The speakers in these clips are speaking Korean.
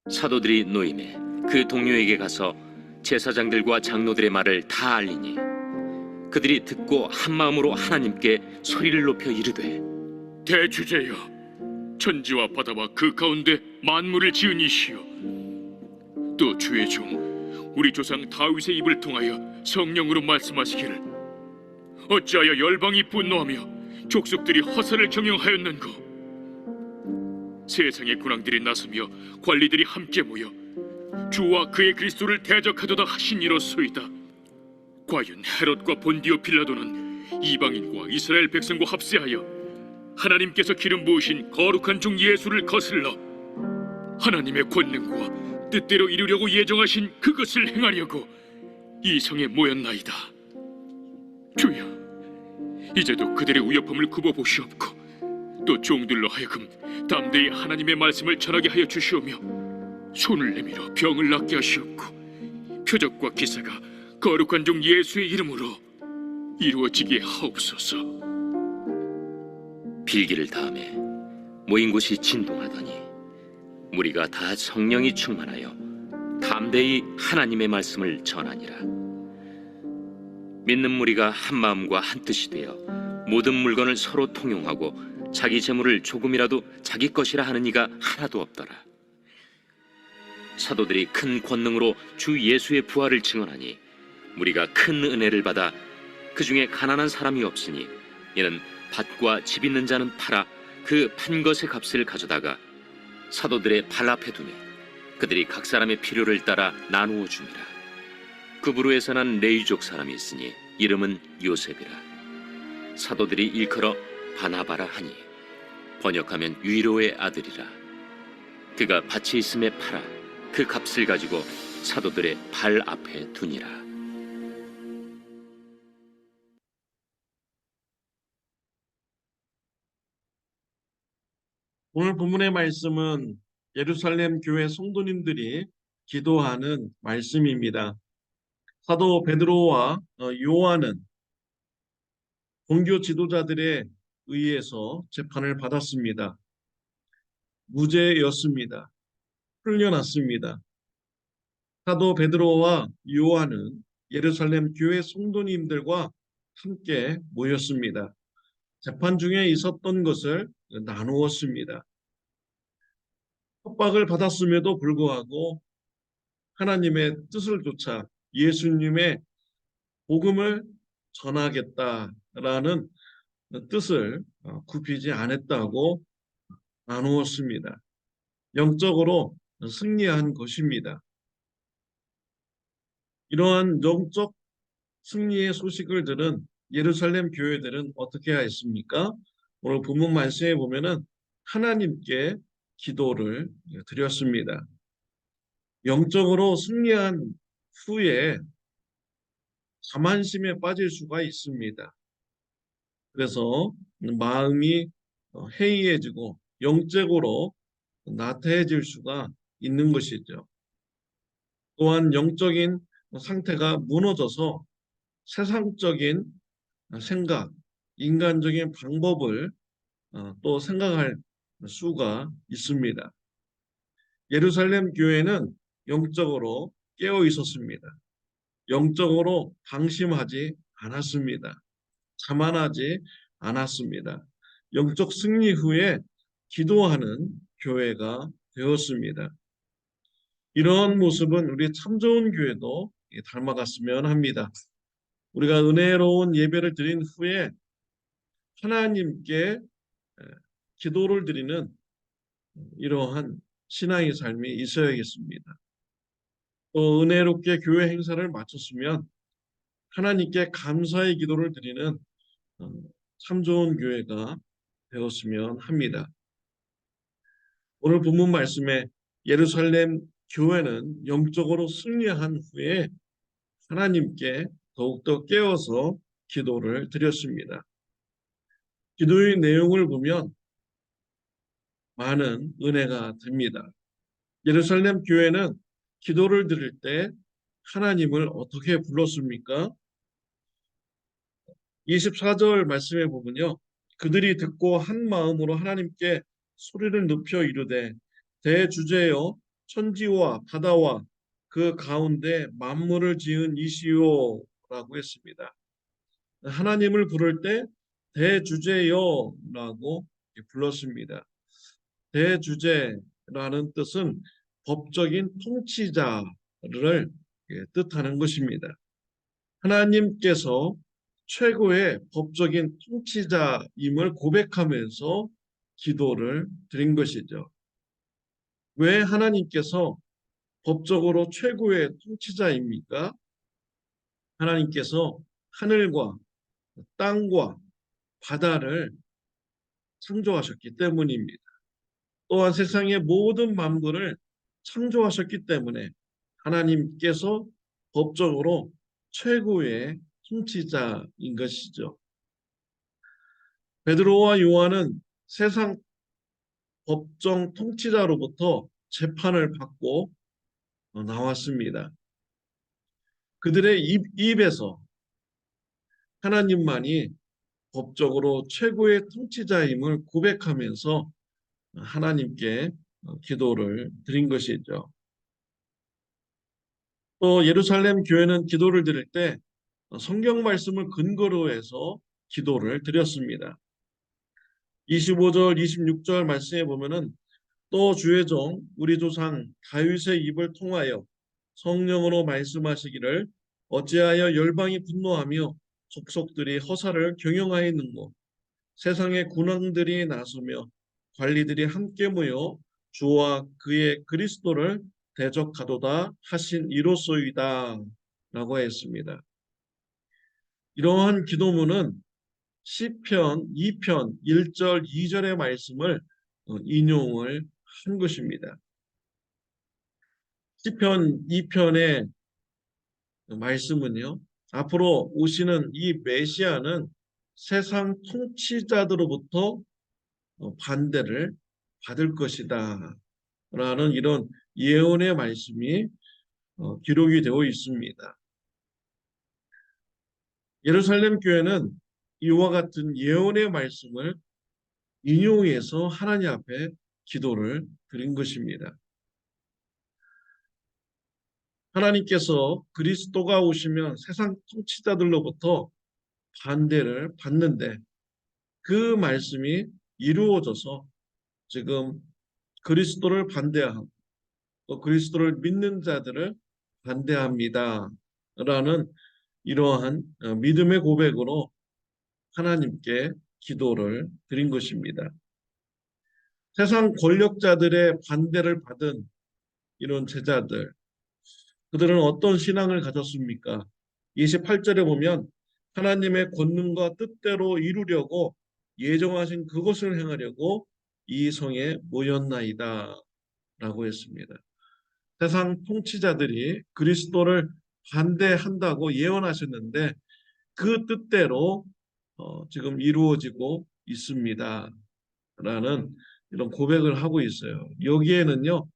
사도들이 노임에 그 동료에게 가서 제사장들과 장로들의 말을 다 알리니 그들이 듣고 한 마음으로 하나님께 소리를 높여 이르되, 대주제여, 천지와 바다와 그 가운데 만물을 지은 이시여, 또 주의 종 우리 조상 다윗의 입을 통하여 성령으로 말씀하시기를, 어찌하여 열방이 분노하며 족속들이 허사를 경영하였는고. 세상의 군왕들이 나서며 관리들이 함께 모여 주와 그의 그리스도를 대적하도다 하시니로소이다. 과연 헤롯과 본디오 빌라도는 이방인과 이스라엘 백성과 합세하여 하나님께서 기름 부으신 거룩한 종 예수를 거슬러 하나님의 권능과 뜻대로 이루려고 예정하신 그것을 행하려고 이 성에 모였나이다. 주여, 이제도 그들의 우여픔을 굽어보시옵고 또 종들로 하여금 담대히 하나님의 말씀을 전하게 하여 주시오며 손을 내밀어 병을 낫게 하시옵고 표적과 기사가 거룩한 종 예수의 이름으로 이루어지게 하옵소서. 빌기를 다음에 모인 곳이 진동하더니 무리가 다 성령이 충만하여 담대히 하나님의 말씀을 전하니라. 믿는 무리가 한 마음과 한 뜻이 되어 모든 물건을 서로 통용하고 자기 재물을 조금이라도 자기 것이라 하는 이가 하나도 없더라. 사도들이 큰 권능으로 주 예수의 부활을 증언하니 무리가 큰 은혜를 받아 그 중에 가난한 사람이 없으니 이는 밭과 집 있는 자는 팔아 그 판 것의 값을 가져다가 사도들의 발 앞에 두매 그들이 각 사람의 필요를 따라 나누어 줍니다. 그부르에서 난 레위족 사람이 있으니 이름은 요셉이라. 사도들이 일컬어 바나바라 하니 번역하면 위로의 아들이라. 그가 밭이 있음에 팔아 그 값을 가지고 사도들의 발 앞에 두니라. 오늘 본문의 말씀은 예루살렘 교회 성도님들이 기도하는 말씀입니다. 사도 베드로와 요한은 종교 지도자들에 의해서 재판을 받았습니다. 무죄였습니다. 풀려났습니다. 사도 베드로와 요한은 예루살렘 교회 성도님들과 함께 모였습니다. 재판 중에 있었던 것을 나누었습니다. 협박을 받았음에도 불구하고 하나님의 뜻을 쫓아 예수님의 복음을 전하겠다라는 뜻을 굽히지 않았다고 나누었습니다. 영적으로 승리한 것입니다. 이러한 영적 승리의 소식을 들은 예루살렘 교회들은 어떻게 하였습니까? 오늘 본문 말씀에 보면은 하나님께 기도를 드렸습니다. 영적으로 승리한 후에 자만심에 빠질 수가 있습니다. 그래서 마음이 해이해지고 영적으로 나태해질 수가 있는 것이죠. 또한 영적인 상태가 무너져서 세상적인 생각, 인간적인 방법을 또 생각할 수가 있습니다. 예루살렘 교회는 영적으로 깨어 있었습니다. 영적으로 방심하지 않았습니다. 자만하지 않았습니다. 영적 승리 후에 기도하는 교회가 되었습니다. 이러한 모습은 우리 참 좋은 교회도 닮아갔으면 합니다. 우리가 은혜로운 예배를 드린 후에 하나님께 기도를 드리는 이러한 신앙의 삶이 있어야겠습니다. 또 은혜롭게 교회 행사를 마쳤으면 하나님께 감사의 기도를 드리는 참 좋은 교회가 되었으면 합니다. 오늘 본문 말씀에 예루살렘 교회는 영적으로 승리한 후에 하나님께 더욱더 깨어서 기도를 드렸습니다. 기도의 내용을 보면 많은 은혜가 됩니다. 예루살렘 교회는 기도를 드릴 때 하나님을 어떻게 불렀습니까? 24절 말씀에 보면요. 그들이 듣고 한 마음으로 하나님께 소리를 높여 이르되 대주제여 천지와 바다와 그 가운데 만물을 지은 이시요라고 했습니다. 하나님을 부를 때 대주제여라고 불렀습니다. 대주제라는 뜻은 법적인 통치자를 뜻하는 것입니다. 하나님께서 최고의 법적인 통치자임을 고백하면서 기도를 드린 것이죠. 왜 하나님께서 법적으로 최고의 통치자입니까? 하나님께서 하늘과 땅과 바다를 창조하셨기 때문입니다. 또한 세상의 모든 만물을 창조하셨기 때문에 하나님께서 법적으로 최고의 통치자인 것이죠. 베드로와 요한은 세상 법정 통치자로부터 재판을 받고 나왔습니다. 그들의 입에서 하나님만이 법적으로 최고의 통치자임을 고백하면서 하나님께 기도를 드린 것이죠. 또 예루살렘 교회는 기도를 드릴 때 성경 말씀을 근거로 해서 기도를 드렸습니다. 25절, 26절 말씀에 보면은 또 주의 종 우리 조상 다윗의 입을 통하여 성령으로 말씀하시기를 어찌하여 열방이 분노하며 족속들이 허사를 경영하였는고 세상의 군왕들이 나서며 관리들이 함께 모여 주와 그의 그리스도를 대적하도다 하신 이로소이다 라고 했습니다. 이러한 기도문은 시편 2편 1절 2절의 말씀을 인용을 한 것입니다. 시편 2편의 말씀은요. 앞으로 오시는 이 메시아는 세상 통치자들로부터 반대를 받을 것이다 라는 이런 예언의 말씀이 기록이 되어 있습니다. 예루살렘 교회는 이와 같은 예언의 말씀을 인용해서 하나님 앞에 기도를 드린 것입니다. 하나님께서 그리스도가 오시면 세상 통치자들로부터 반대를 받는데 그 말씀이 이루어져서 지금 그리스도를 반대하고 또 그리스도를 믿는 자들을 반대합니다. 라는 이러한 믿음의 고백으로 하나님께 기도를 드린 것입니다. 세상 권력자들의 반대를 받은 이런 제자들, 그들은 어떤 신앙을 가졌습니까? 28절에 보면 하나님의 권능과 뜻대로 이루려고 예정하신 그것을 행하려고 이 성에 모였나이다 라고 했습니다. 세상 통치자들이 그리스도를 반대한다고 예언하셨는데 그 뜻대로 지금 이루어지고 있습니다 라는 이런 고백을 하고 있어요. 여기에는요,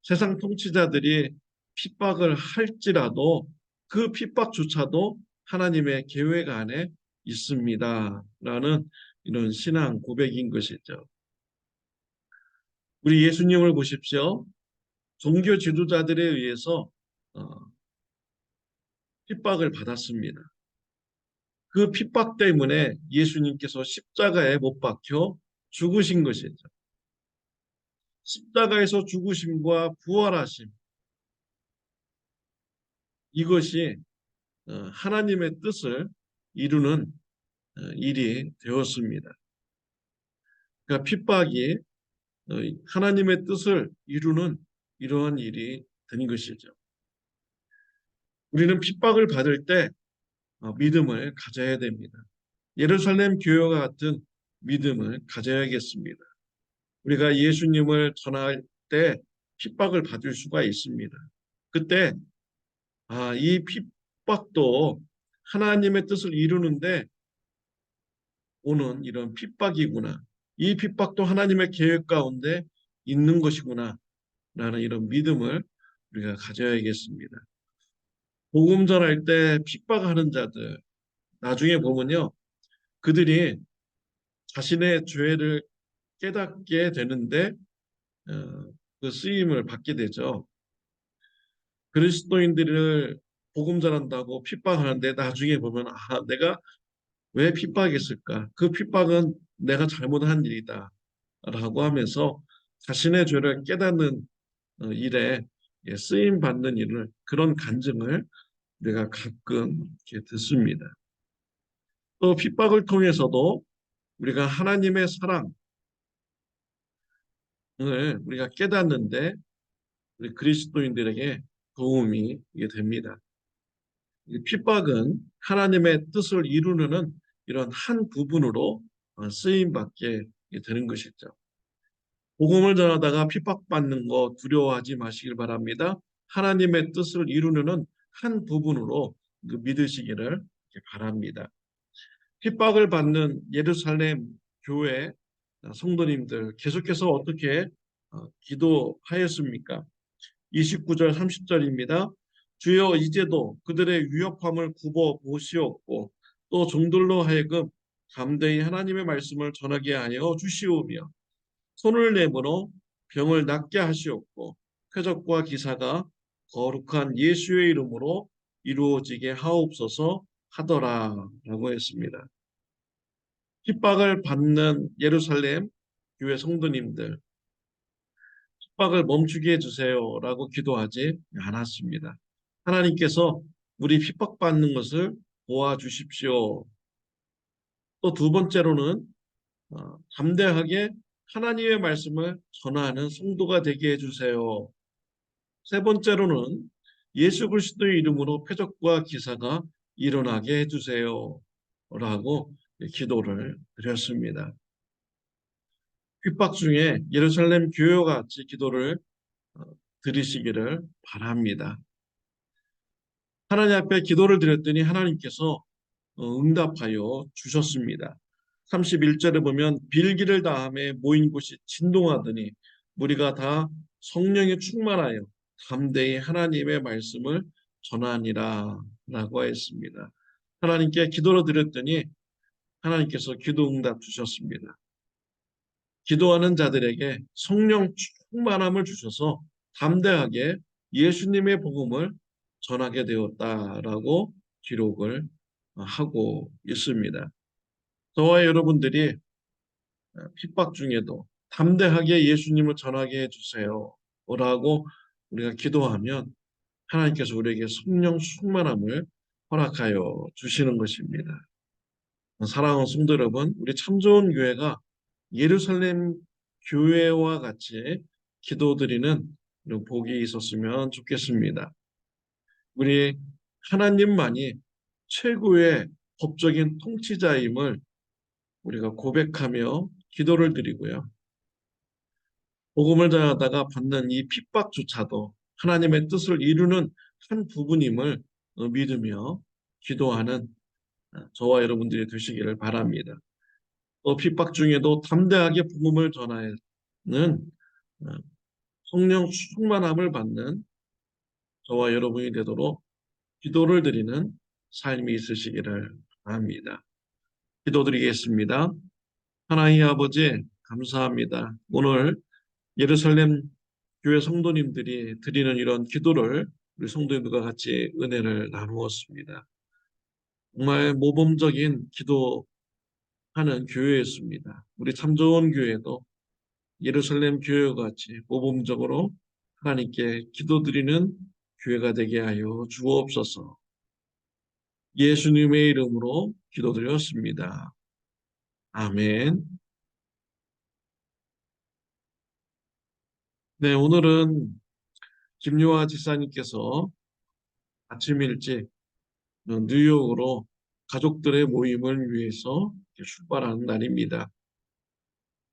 세상 통치자들이 핍박을 할지라도 그 핍박조차도 하나님의 계획 안에 있습니다 라는 이런 신앙 고백인 것이죠. 우리 예수님을 보십시오. 종교 지도자들에 의해서 핍박을 받았습니다. 그 핍박 때문에 예수님께서 십자가에 못 박혀 죽으신 것이죠. 십자가에서 죽으심과 부활하심, 이것이 하나님의 뜻을 이루는 일이 되었습니다. 그러니까 핍박이 하나님의 뜻을 이루는 이러한 일이 된 것이죠. 우리는 핍박을 받을 때 믿음을 가져야 됩니다. 예루살렘 교회와 같은 믿음을 가져야겠습니다. 우리가 예수님을 전할 때 핍박을 받을 수가 있습니다. 그때 이 핍박도 하나님의 뜻을 이루는데 오는 이런 핍박이구나. 이 핍박도 하나님의 계획 가운데 있는 것이구나 라는 이런 믿음을 우리가 가져야겠습니다. 복음 전할 때 핍박하는 자들 나중에 보면요, 그들이 자신의 죄를 깨닫게 되는데 그 쓰임을 받게 되죠. 그리스도인들을 복음 전한다고 핍박하는데 나중에 보면 내가 왜 핍박했을까? 그 핍박은 내가 잘못한 일이다 라고 하면서 자신의 죄를 깨닫는 일에 쓰임 받는 일을 그런 간증을 내가 가끔 이렇게 듣습니다. 또 핍박을 통해서도 우리가 하나님의 사랑을 우리가 깨닫는데 우리 그리스도인들에게 도움이 됩니다. 이 핍박은 하나님의 뜻을 이루는 이런 한 부분으로 쓰임 받게 되는 것이죠. 복음을 전하다가 핍박받는 거 두려워하지 마시길 바랍니다. 하나님의 뜻을 이루는 한 부분으로 믿으시기를 바랍니다. 핍박을 받는 예루살렘 교회 성도님들 계속해서 어떻게 기도하였습니까? 29절 30절입니다. 주여 이제도 그들의 위협함을 굽어 보시옵고 또 종들로 하여금 담대히 하나님의 말씀을 전하게 하여 주시오며 손을 내밀어 병을 낫게 하시옵고 표적과 기사가 거룩한 예수의 이름으로 이루어지게 하옵소서 하더라라고 했습니다. 핍박을 받는 예루살렘 교회 성도님들 핍박을 멈추게 해주세요라고 기도하지 않았습니다. 하나님께서 우리 핍박받는 것을 도와주십시오. 또 두 번째로는 담대하게 하나님의 말씀을 전하는 성도가 되게 해주세요. 세 번째로는 예수 그리스도의 이름으로 표적과 기사가 일어나게 해주세요. 라고 기도를 드렸습니다. 핍박 중에 예루살렘 교회와 같이 기도를 드리시기를 바랍니다. 하나님 앞에 기도를 드렸더니 하나님께서 응답하여 주셨습니다. 31절에 보면 빌기를 다함에 모인 곳이 진동하더니 무리가 다 성령에 충만하여 담대히 하나님의 말씀을 전하니라 라고 했습니다. 하나님께 기도를 드렸더니 하나님께서 기도 응답 주셨습니다. 기도하는 자들에게 성령 충만함을 주셔서 담대하게 예수님의 복음을 전하게 되었다라고 기록을 하고 있습니다. 저와 여러분들이 핍박 중에도 담대하게 예수님을 전하게 해주세요 라고 우리가 기도하면 하나님께서 우리에게 성령 충만함을 허락하여 주시는 것입니다. 사랑하는 성도 여러분, 우리 참 좋은 교회가 예루살렘 교회와 같이 기도드리는 이런 복이 있었으면 좋겠습니다. 우리 하나님만이 최고의 법적인 통치자임을 우리가 고백하며 기도를 드리고요. 복음을 전하다가 받는 이 핍박조차도 하나님의 뜻을 이루는 한 부분임을 믿으며 기도하는 저와 여러분들이 되시기를 바랍니다. 또 핍박 중에도 담대하게 복음을 전하는 성령 충만함을 받는 저와 여러분이 되도록 기도를 드리는 삶이 있으시기를 바랍니다. 기도드리겠습니다. 하나님 아버지 감사합니다. 오늘 예루살렘 교회 성도님들이 드리는 이런 기도를 우리 성도님들과 같이 은혜를 나누었습니다. 정말 모범적인 기도하는 교회였습니다. 우리 참 좋은 교회도 예루살렘 교회와 같이 모범적으로 하나님께 기도드리는 교회가 되게 하여 주옵소서. 예수님의 이름으로 기도드렸습니다. 아멘. 네, 오늘은 김요하 지사님께서 아침 일찍 뉴욕으로 가족들의 모임을 위해서 출발하는 날입니다.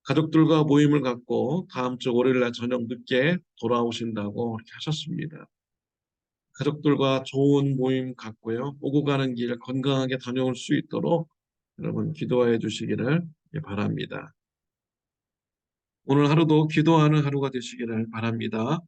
가족들과 모임을 갖고 다음 주 월요일날 저녁 늦게 돌아오신다고 이렇게 하셨습니다. 가족들과 좋은 모임 갖고요. 오고 가는 길 건강하게 다녀올 수 있도록 여러분 기도해 주시기를 바랍니다. 오늘 하루도 기도하는 하루가 되시기를 바랍니다.